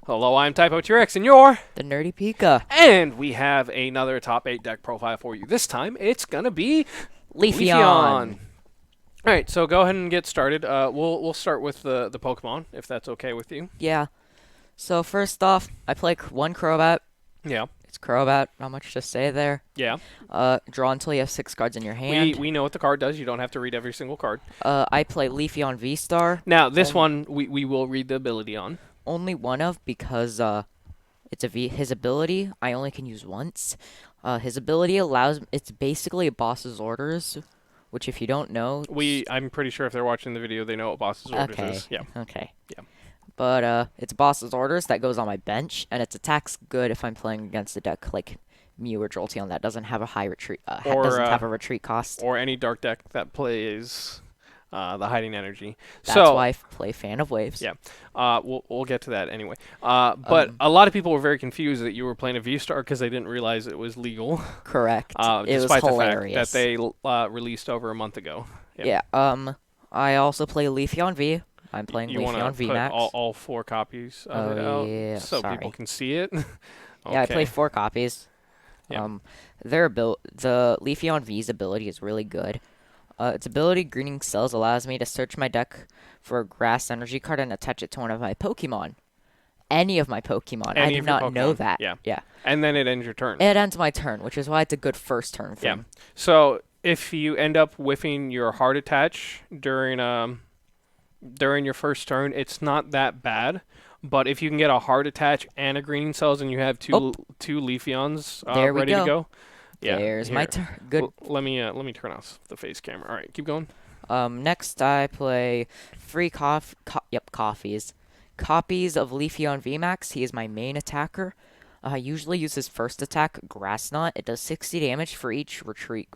Hello, I'm TypoHouseGames, and you're... The Nerdy Pika. And we have another top 8 deck profile for you. This time, it's going to be Leafeon. Leafeon. All right, so go ahead and get started. We'll start with the Pokemon, if that's okay with you. Yeah. So first off, I play one Crobat. Yeah. It's Crobat. Not much to say there. Yeah. Draw until you have 6 cards in your hand. We know what the card does. You don't have to read every single card. I play Leafeon V-Star. Now, this one, we will read the ability on. Only one of, because it's his ability I only can use once. His ability allows... It's basically a boss's orders, which if you don't know... I'm pretty sure if they're watching the video, they know what boss's orders is. Yeah. Okay. Yeah. But it's boss's orders that goes on my bench, and its attack's good if I'm playing against a deck like Mew or Jolteon that doesn't have a high retreat, doesn't have a retreat cost. Or any dark deck that plays the hiding energy. That's why I play Fan of Waves. Yeah. We'll get to that anyway. But a lot of people were very confused that you were playing a V-Star because they didn't realize it was legal. Correct. It was despite hilarious. the fact that they released over a month ago. Yeah. I also play Leafeon V. I'm playing Leafeon VMax. All 4 copies of it out yeah, so sorry. people can see it. Okay. Yeah, I play 4 copies. Yeah. The Leafeon V's ability is really good. Its ability, Greening Cells, allows me to search my deck for a Grass Energy card and attach it to one of my Pokemon. Any of my Pokemon. I did not know that. Yeah. Yeah. And then it ends your turn. It ends my turn, which is why it's a good first turn for me. So if you end up whiffing your Heart Attach during your first turn, it's not that bad. But if you can get a Heart Attach and a Greening Cells and you have two Leafeons ready to go. Yeah, there's my turn. Good. Let me turn off the face camera. All right, keep going. Next I play copies. Copies of Leafeon VMax. He is my main attacker. I usually use his first attack, Grass Knot. It does 60 damage for each retreat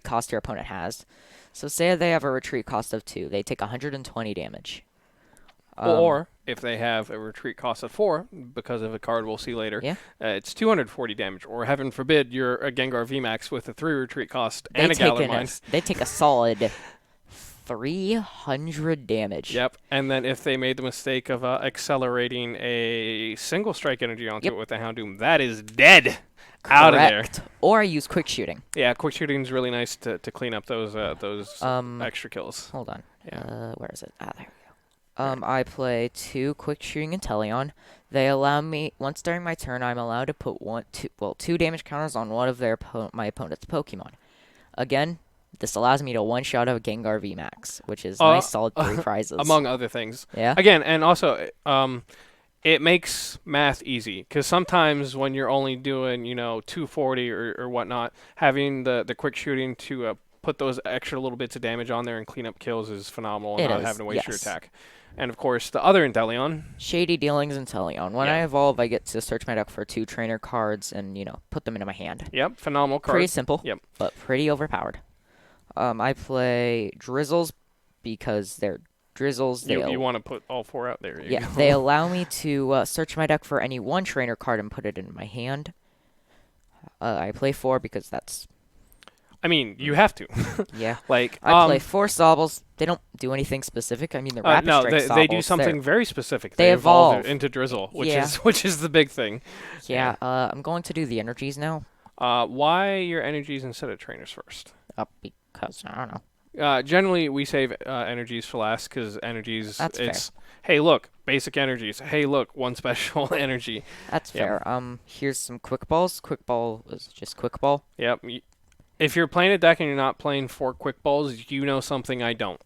cost your opponent has. So say they have a retreat cost of 2, they take 120 damage. Or if they have a retreat cost of 4, because of a card we'll see later, it's 240 damage. Or heaven forbid, you're a Gengar VMAX with a 3 retreat cost and a Galar Mind. They take a solid 300 damage. Yep. And then if they made the mistake of accelerating a single strike energy onto it with the Houndoom, that is dead. Correct. Out of there. Or I use quick shooting. Yeah, quick shooting is really nice to clean up those extra kills. Hold on. Yeah. Where is it? Ah, there we go. I play 2 quick shooting Inteleon. They allow me, once during my turn, I'm allowed to put 2 damage counters on one of my opponent's Pokemon. Again, this allows me to one-shot a Gengar VMAX, which is nice, solid 3 prizes. Among other things. Yeah. Again, and also, it makes math easy, because sometimes when you're only doing, 240 or whatnot, having the quick shooting to put those extra little bits of damage on there and clean up kills is phenomenal, and not having to waste your attack. And of course, the other Inteleon. Shady Dealings Inteleon. When I evolve, I get to search my deck for 2 trainer cards and, put them into my hand. Yep, phenomenal card. Pretty simple, yep, but pretty overpowered. I play Drizzles because they're Drizzles. You want to put all 4 out there. Yeah, they allow me to search my deck for any 1 trainer card and put it in my hand. I play 4 because that's... I mean, you have to. Yeah. I play 4 Sobbles. They don't do anything specific. I mean, the Rapid Strike Sobbles. No, they do something very specific. They evolve into Drizzle, which is the big thing. Yeah. I'm going to do the energies now. Why your energies instead of trainers first? Because I don't know. Generally, we save energies for last because energies. That's fair. Hey, look, basic energies. Hey, look, 1 special energy. That's fair. Here's some Quick Balls. Quick Ball is just Quick Ball. Yep. If you're playing a deck and you're not playing 4 Quick Balls, you know something I don't.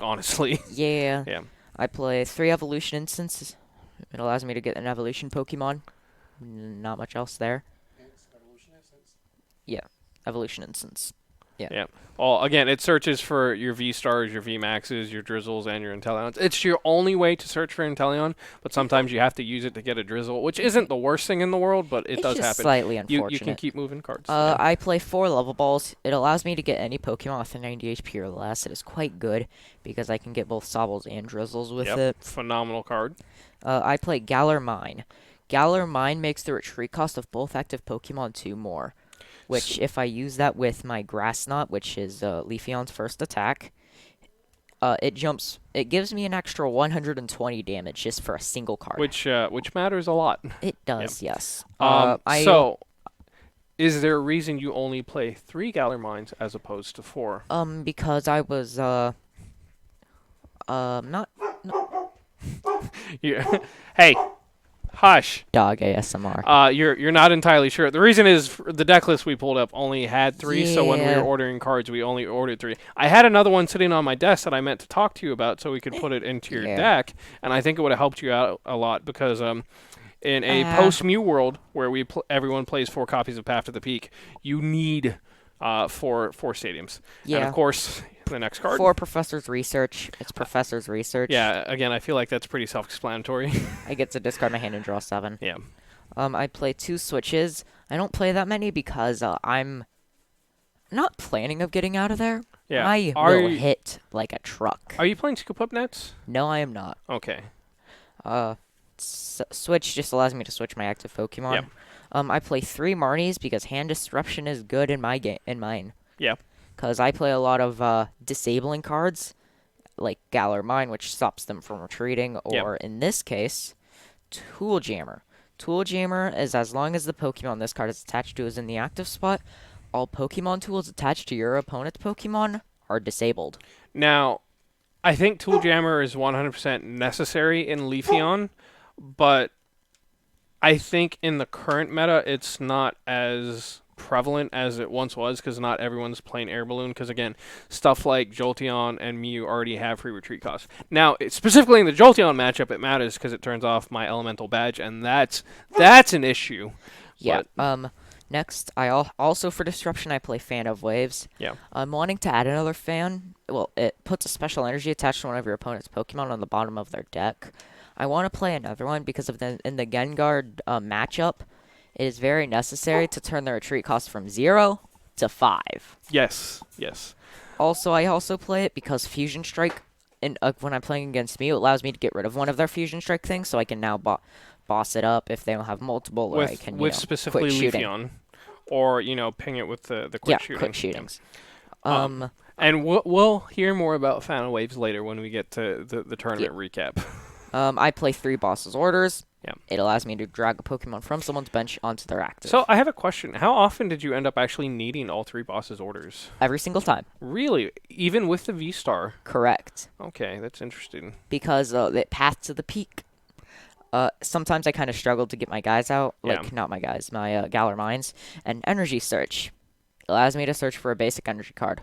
Honestly. Yeah. Yeah. I play 3 Evolution Instances. It allows me to get an Evolution Pokemon. Not much else there. Evolution Instance? Yeah. Evolution Instance. Yeah. Yeah. Well, again, it searches for your V-Stars, your V-Maxes, your Drizzles, and your Inteleons. It's your only way to search for Inteleon, but sometimes you have to use it to get a Drizzle, which isn't the worst thing in the world, but it does happen. It's slightly unfortunate. You can keep moving cards. I play 4 Level Balls. It allows me to get any Pokemon with a 90 HP or less. It is quite good because I can get both Sobbles and Drizzles with it. Phenomenal card. I play Galar Mine. Galar Mine makes the retreat cost of both active Pokemon 2 more. Which, if I use that with my Grass Knot, which is Leafeon's first attack, It gives me an extra 120 damage just for a single card. Which matters a lot. It Yeah. does, yes. So is there a reason you only play 3 Galar Mines as opposed to 4? Because I was not Yeah. Hey, hush. dog ASMR. You're not entirely sure. The reason is the deck list we pulled up only had 3, so when we Yeah. were ordering cards, we only ordered 3. I had another one sitting on my desk that I meant to talk to you about, so we could put it into your Yeah. deck, and I think it would have helped you out a lot because in a Uh. post Mew world where everyone plays 4 copies of Path to the Peak, you need four stadiums, and Yeah. of course the next card. For Professor's Research, it's Professor's Research. Yeah, again, I feel like that's pretty self-explanatory. I get to discard my hand and draw 7. Yeah. I play 2 switches. I don't play that many because I'm not planning of getting out of there. Yeah. I will hit like a truck. Are you playing Scoop Up Nets? No, I am not. Okay. Switch just allows me to switch my active Pokemon. Yep. I play 3 Marnies because hand disruption is good in mine. Yeah. Because I play a lot of disabling cards, like Galar Mine, which stops them from retreating, or in this case, Tool Jammer. Tool Jammer is as long as the Pokemon this card is attached to is in the active spot, all Pokemon tools attached to your opponent's Pokemon are disabled. Now, I think Tool Jammer is 100% necessary in Leafeon, but I think in the current meta, it's not as prevalent as it once was because not everyone's playing Air Balloon because, again, stuff like Jolteon and Mew already have free retreat costs. Now, specifically in the Jolteon matchup, it matters because it turns off my Elemental Badge, and that's an issue. Yeah. But, Next, also for disruption, I play Fan of Waves. Yeah. I'm wanting to add another fan. Well, it puts a special energy attached to one of your opponent's Pokemon on the bottom of their deck. I want to play another one because in the Gengar matchup, it is very necessary to turn the retreat cost from 0 to 5. Yes. Also, I also play it because Fusion Strike, when I'm playing against Mew, it allows me to get rid of one of their Fusion Strike things, so I can now boss it up if they don't have multiple, or I can, specifically quick shooting. Leafeon, or ping it with the quick shooting. Quick shootings. And we'll hear more about Fan of Waves later when we get to the tournament recap. I play 3 Boss's Orders. Yeah. It allows me to drag a Pokemon from someone's bench onto their active. So I have a question. How often did you end up actually needing all 3 bosses' orders? Every single time. Really? Even with the V-Star? Correct. Okay, that's interesting. Because it Path to the Peak. Sometimes I kind of struggle to get my guys out. Like, not my guys, my Galar Mines. And Energy Search allows me to search for a basic energy card.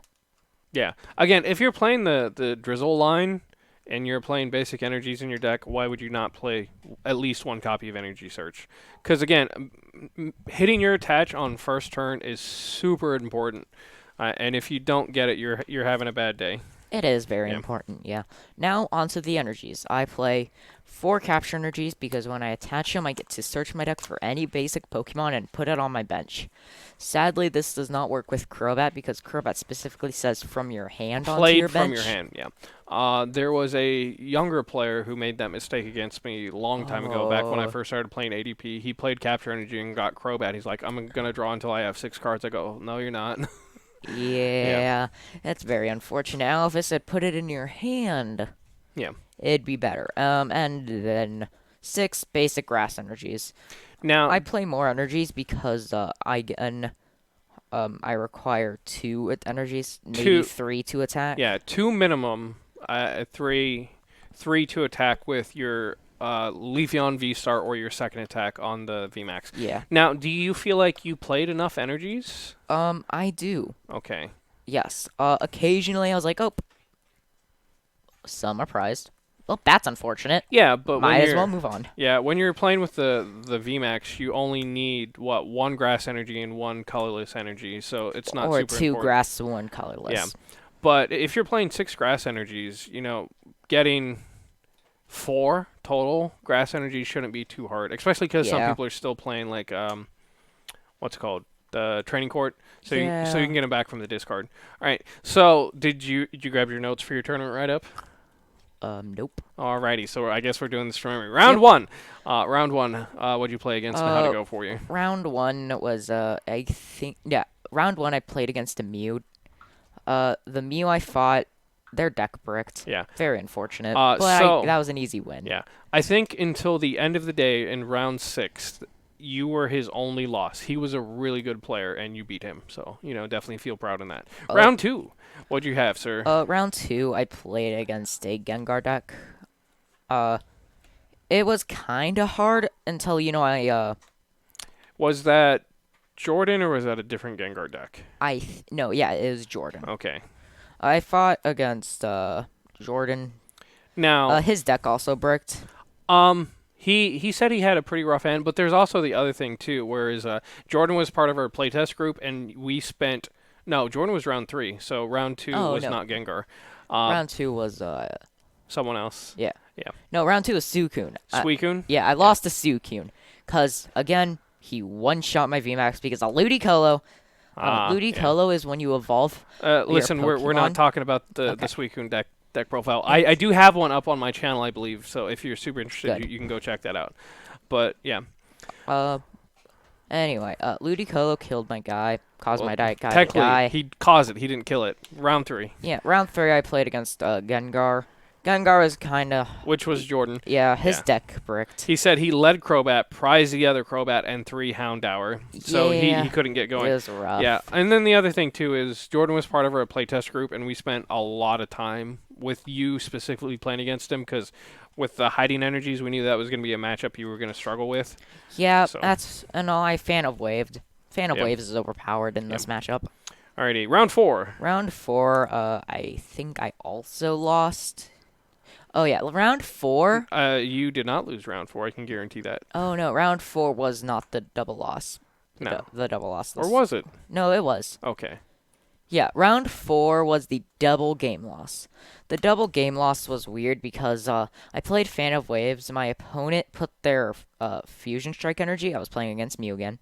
Yeah. Again, if you're playing the Drizzle line and you're playing basic energies in your deck, why would you not play at least 1 copy of Energy Search? Because, again, hitting your attach on first turn is super important. And if you don't get it, you're having a bad day. It is very important, yeah. Now, onto the energies. I play 4 capture energies because when I attach them, I get to search my deck for any basic Pokemon and put it on my bench. Sadly, this does not work with Crobat because Crobat specifically says from your hand onto your bench. Played from your hand, yeah. There was a younger player who made that mistake against me a long time ago, back when I first started playing ADP. He played Capture Energy and got Crobat. He's like, I'm going to draw until I have 6 cards. I go, no, you're not. Yeah, that's very unfortunate. Alphys had put it in your hand. Yeah. It'd be better. And then 6 basic grass energies. Now I play more energies because I require 2 energies, maybe 3 to attack. Yeah, 2 minimum, 3 to attack with your Leafeon V-Star or your second attack on the VMax. Yeah. Now, do you feel like you played enough energies? I do. Okay. Yes. Occasionally I was like, oh, some are prized. Well, that's unfortunate. Yeah, but might as well move on. Yeah, when you're playing with the VMAX, you only need 1 grass energy and 1 colorless energy, so it's not or super 2 important. grass, 1 colorless. Yeah, but if you're playing 6 grass energies, getting 4 total grass energies shouldn't be too hard, especially because some people are still playing like what's it called, the training court, so you can get them back from the discard. All right, so did you grab your notes for your tournament write-up? Nope. Alrighty, so I guess we're doing this from memory. Round one. What'd you play against and how'd it go for you? Round 1 was, round 1 I played against a Mew. The Mew I fought their deck bricked. Yeah. Very unfortunate. Uh, But so- that was an easy win. Yeah. I think until the end of the day in round 6, you were his only loss. He was a really good player, and you beat him. So, definitely feel proud in that. Round 2, what'd you have, sir? Round 2, I played against a Gengar deck. It was kind of hard until, Was that Jordan, or was that a different Gengar deck? no, yeah, it was Jordan. Okay. I fought against, Jordan. Now, His deck also bricked. he said he had a pretty rough end, but there's also the other thing, too, whereas Jordan was part of our playtest group, and we spent... No, Jordan was round 3, so round 2 was no. not Gengar. Round 2 was, Someone else. yeah. Yeah. No, round 2 was Suicune. Suicune? Yeah, I lost to Suicune. Because, again, he one-shot my VMAX because of Ludicolo. Ludicolo is when you evolve. Listen, we're Pokemon? not talking about the Suicune deck profile. I do have one up on my channel, I believe, so if you're super interested, Good. you can go check that out. But, yeah. Anyway, Ludicolo killed my guy, caused my guy to die. Technically, he caused it. He didn't kill it. Round 3. Yeah, round 3 I played against Gengar. Gengar was kind of... Which was Jordan. Yeah, his Yeah. deck bricked. He said he led Crobat, prized the other Crobat, and 3 Houndour. So Yeah, he couldn't get It going. was rough. Yeah, and then the other thing, too, is Jordan was part of our playtest group, and we spent a lot of time with you specifically playing against him, because with the hiding energies, we knew that was going to be a matchup you were going to struggle with. Yeah, So- that's... And I fan of Waved. Fan of Yep. Waves is overpowered in this matchup. Alrighty, round 4. Round 4, I think I also lost... Oh, yeah, round 4... You did not lose round 4, I can guarantee that. Oh, no, round 4 was not the double loss. No. The double loss. Or was it? No, it was. Okay. Yeah, round 4 was the double game loss. The double game loss was weird because I played Fan of Waves. My opponent put their Fusion Strike energy. I was playing against Mew again.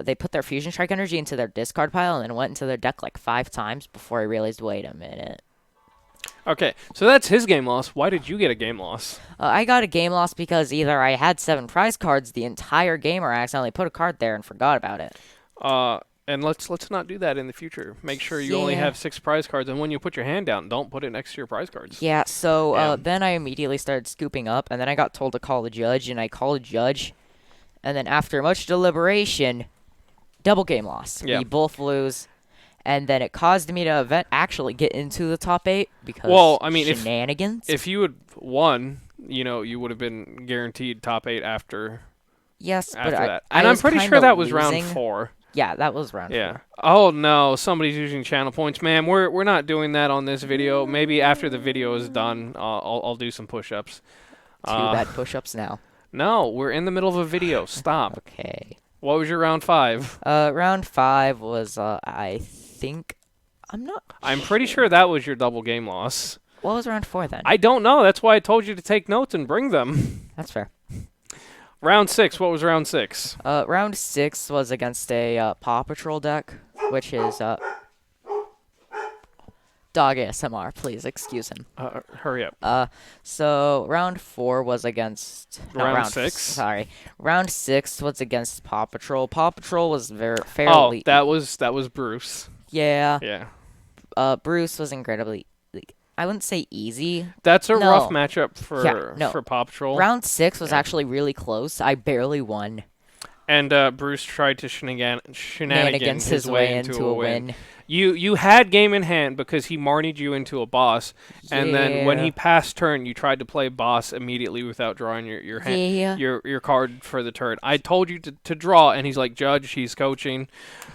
They put their Fusion Strike energy into their discard pile and then went into their deck like 5 times before I realized, wait a minute. Okay, so that's his game loss. Why did you get a game loss? I got a game loss because either I had 7 prize cards the entire game or I accidentally put a card there and forgot about it. And let's not do that in the future. Make sure you only Yeah. have 6 prize cards, and when you put your hand down, don't put it next to your prize cards. Yeah, so Yeah. then I immediately started scooping up, and then I got told to call the judge, and I called the judge, and then after much deliberation, double game loss. Yeah. We both lose, and then it caused me to actually get into the top 8 because Well, I mean, shenanigans. If you had won, you would have been guaranteed top 8 after yes, but that. I And I'm was pretty sure kinda that was losing. round 4. Yeah, that was round Yeah. 4. Oh no, somebody's using channel points, man. We're not doing that on this video. Maybe after the video is done, I'll do some push-ups. Too bad push-ups now. No, we're in the middle of a video. Stop. Okay. What was your round 5? Round 5 was I think I'm pretty sure that was your double game loss. what was round 4 then? I don't know. That's why I told you to take notes and bring them. That's fair. Round 6. What was round 6? Round 6 was against a Paw Patrol deck, which is Dog ASMR. Please excuse him. Hurry up. So round 4 was against Round 6? Sorry, round 6 was against Paw Patrol. Paw Patrol was Oh, fairly. that was Bruce. Yeah. Yeah. Bruce was incredibly. I wouldn't say easy. That's a No. rough matchup for Yeah, no. for Paw Patrol. Round 6 was Yeah. actually really close. I barely won. And Bruce tried to shenanigans his way into a win. You had game in hand because he marnied you into a boss, and then when Yeah. he passed turn, you tried to play boss immediately without drawing your hand, Yeah. your card for the turn. I told you to draw, and he's like, Judge, he's coaching,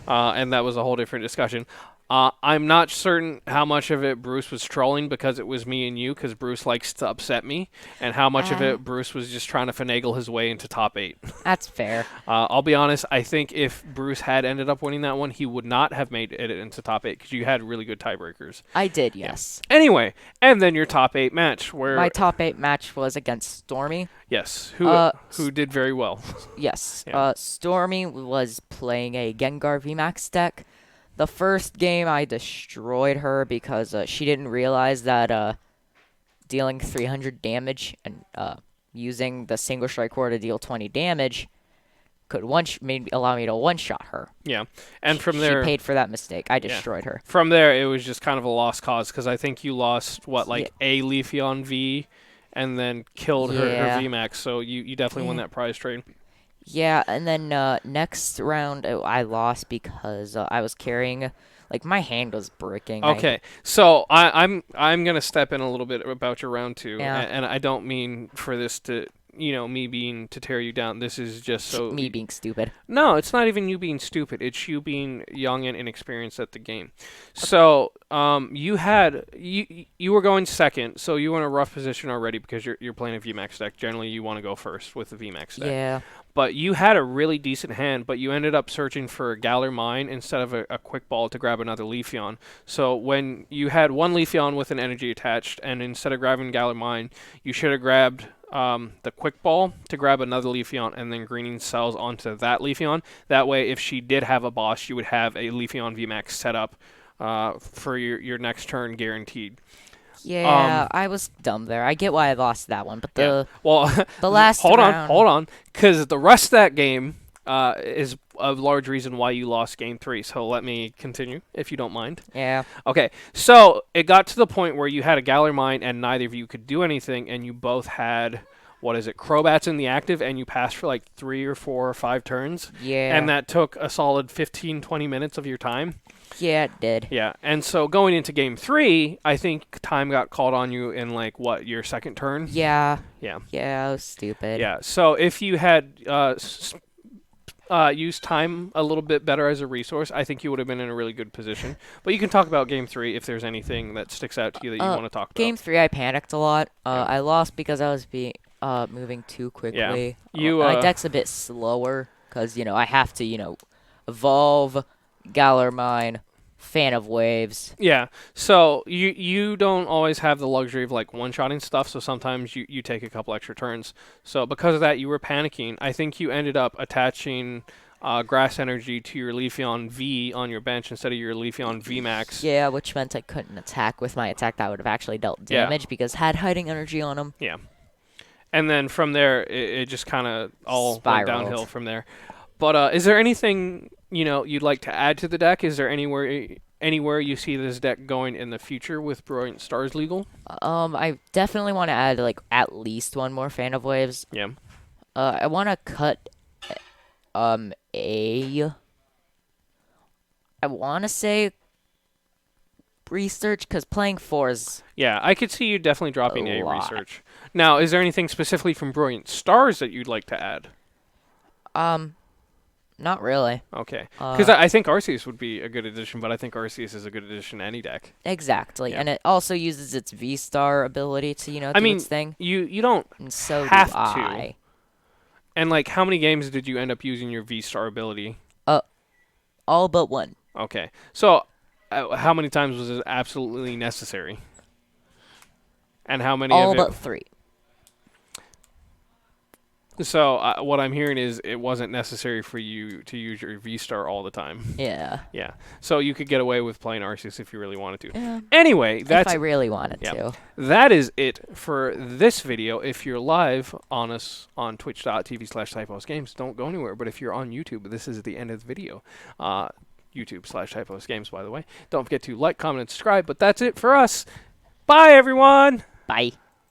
and that was a whole different discussion. I'm not certain how much of it Bruce was trolling because it was me and you, because Bruce likes to upset me, and how much of it Bruce was just trying to finagle his way into top 8. That's fair. I'll be honest, I think if Bruce had ended up winning that one, he would not have made it into top 8 because you had really good tiebreakers. I did, yes. Anyway, and then your top 8 match where... My top 8 match was against Stormy. Yes, who did very well. Yes. Yeah. Stormy was playing a Gengar VMax deck. The first game I destroyed her because she didn't realize that dealing 300 damage and using the single strike core to deal 20 damage could maybe allow me to one-shot her. Yeah, and from She there, paid for that mistake. I yeah, destroyed her. from there it was just kind of a lost cause because I think you lost what Yeah. like a Leafeon V, and then killed her Yeah. VMax. So you definitely won Yeah. that prize trade. Yeah, and then next round I lost because I was carrying, like my hand was breaking. Okay, so I'm gonna step in a little bit about your round two, Yeah. and I don't mean for this to me being to tear you down. This is just so Me being stupid. no, it's not even you being stupid. It's you being young and inexperienced at the game. So you were going second, so you were in a rough position already because you're playing a VMAX deck. Generally, you want to go first with the VMAX deck. Yeah. But you had a really decent hand, but you ended up searching for a Galar Mine instead of a quick ball to grab another Leafeon. So when you had one Leafeon with an energy attached, and instead of grabbing Galar Mine, you should have grabbed the quick ball to grab another Leafeon and then greening cells onto that Leafeon. That way, if she did have a boss, you would have a Leafeon VMAX set up for your next turn guaranteed. Yeah, I was dumb there. I get why I lost that one, but Well, the last hold round, on, because the rest of that game is a large reason why you lost game 3. So let me continue, if you don't mind. Yeah. Okay, so it got to the point where you had a Galar Mine and neither of you could do anything, and you both had, Crobats in the active, and you passed for like 3 or 4 or 5 turns. Yeah. And that took a solid 15, 20 minutes of your time. Yeah, it did. Yeah, and so going into game 3, I think time got called on you in your second turn? Yeah. Yeah. Yeah, I was stupid. Yeah, so if you had used time a little bit better as a resource, I think you would have been in a really good position. But you can talk about game 3 if there's anything that sticks out to you that you want to talk about. Game 3, I panicked a lot. Yeah. I lost because I was moving too quickly. Yeah. My deck's a bit slower because, I have to, evolve, Galar Mine, Fan of Waves. Yeah, so you don't always have the luxury of one-shotting stuff, so sometimes you take a couple extra turns. So because of that, you were panicking. I think you ended up attaching Grass Energy to your Leafeon V on your bench instead of your Leafeon VMax. Yeah, which meant I couldn't attack with my attack that would have actually dealt damage because had Hiding Energy on him. Yeah. And then from there, it just kind of all went downhill from there. But is there anything you'd like to add to the deck? Is there anywhere you see this deck going in the future with Brilliant Stars legal? I definitely want to add at least one more Fan of Waves. Yeah. I want to cut I want to say research because playing 4 is Yeah, I could see you definitely dropping a lot. research. Now, is there anything specifically from Brilliant Stars that you'd like to add? not really. Okay. Because I think Arceus would be a good addition, but I think Arceus is a good addition to any deck. Exactly, Yeah. and it also uses its V-Star ability to do its thing. You don't And so have do I. And how many games did you end up using your V-Star ability? All but one. Okay. So, how many times was it absolutely necessary? And how many All of but it? 3. So, what I'm hearing is it wasn't necessary for you to use your V-Star all the time. Yeah. Yeah. So, you could get away with playing Arceus if you really wanted to. Yeah. Anyway, If that's I really wanted yeah. to. That is it for this video. If you're live on us on twitch.tv/TypoHouseGames, don't go anywhere. But if you're on YouTube, this is the end of the video. YouTube/TypoHouseGames, by the way. Don't forget to like, comment, and subscribe. But that's it for us. Bye, everyone. Bye.